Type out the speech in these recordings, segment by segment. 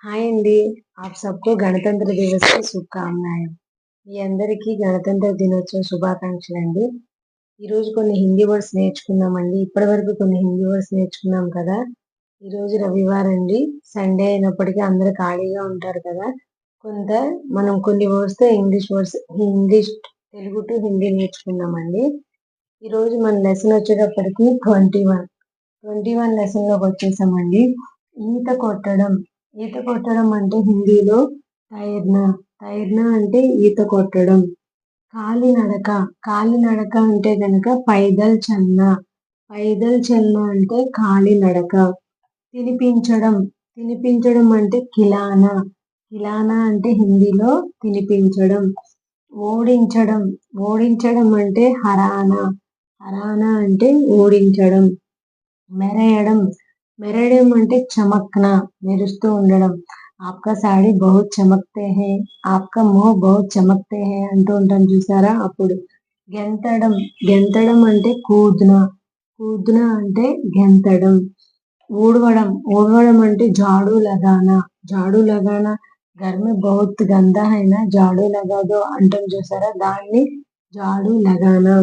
हाय अंडी आप सबको गणतंत्र दिवस की शुभकामनाएं। మీ అందరికీ గణతంత్ర దినోత్సవ శుభాకాంక్షలు అండి. ఈరోజు కొన్ని హిందీ వర్డ్స్ నేర్చుకుందామండి. ఇప్పటివరకు కొన్ని హిందీ వర్డ్స్ నేర్చుకున్నాం కదా. ఈరోజు రవివారం అండి, సండే అయినప్పటికీ అందరూ ఖాళీగా ఉంటారు కదా. మనం కొన్ని వర్డ్స్తో ఇంగ్లీష్ తెలుగు టు హిందీ నేర్చుకుందామండి. ఈరోజు మన లెసన్ వచ్చేటప్పటికి 21 లెసన్లోకి వచ్చేసామండి. ఈత కొట్టడం అంటే హిందీలో తైర్నా అంటే ఈత కొట్టడం. కాలినడక అంటే గనక పైదల్ చల్నా అంటే కాలినడక. తినిపించడం అంటే కిలానా అంటే హిందీలో తినిపించడం. ఓడించడం అంటే హరానా అంటే ఓడించడం. మెరయడం అంటే చమక్నా మెరుస్తూ ఉండడం. ఆప్కా సాడీ బహుత్ చమక్తే హై, ఆప్కా మొహ్ బహుత్ చమక్తే హై అంటూ ఉంటాం చూసారా అప్పుడు. గెంతడం అంటే కూద్నా అంటే గెంతడం. ఊడవడం అంటే జాడూ లగానా ఘర్ మే బహుత్ గందా హై నా జాడూ లగా దో అంటాం చూసారా, దాన్ని జాడూ లగానా.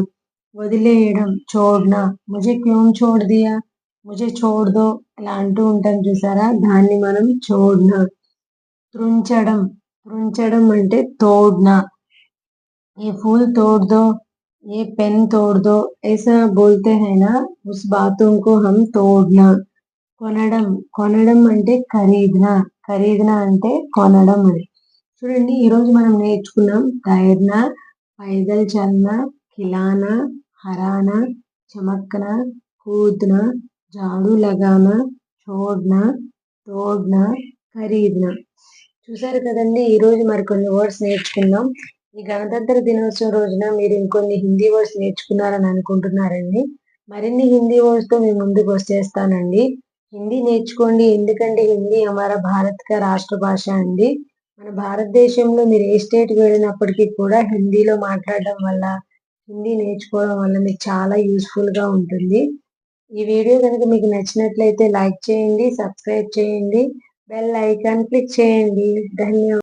వదిలేయడం చోడ్నా, ముझे క్యోं छोड़ दिया, ముझे छोड़ दो ఇలా అంటూ ఉంటాం చూసారా, దాన్ని మనం చోడ్నా. త్రుంచడం అంటే తోడ్నా. ఏ ఫూల్ తోడ్ దో, ఏ పెన్ తోడ్ దో ऐसा बोलते हैं ना, उस बातों को हम तोड़ना. కొనడం అంటే ఖరీద్నా అంటే కొనడం అని. చూడండి, ఈరోజు మనం నేర్చుకున్నాం తైర్నా, పైదల్ చల్నా, ఖిలానా, హరానా, చమక్నా, కూద్నా, జాడూ లగానా, छोड़ना, తోడ్నా, ఖరీద్నా. చూసారు కదండి, ఈరోజు మరికొన్ని వర్డ్స్ నేర్చుకున్నాం. ఈ గణతంత్ర దినోత్సవం రోజున మీరు ఇంకొన్ని హిందీ వర్డ్స్ నేర్చుకున్నారని అనుకుంటున్నారండి. మరిన్ని హిందీ వర్డ్స్ తో మీ ముందుకు వచ్చేస్తానండి. హిందీ నేర్చుకోండి, ఎందుకంటే హిందీ హమారా భారత్ కా రాష్ట్ర భాష అండి. మన భారతదేశంలో మీరు ఏ స్టేట్కి వెళ్ళినప్పటికీ కూడా హిందీలో మాట్లాడడం వల్ల, హిందీ నేర్చుకోవడం వల్ల మీకు చాలా యూస్ఫుల్గా ఉంటుంది. ఈ వీడియో కనుక మీకు నచ్చినట్లయితే లైక్ చేయండి, సబ్స్క్రైబ్ చేయండి, బెల్ ఐకాన్ క్లిక్ చేయండి. ధన్యవాదాలు.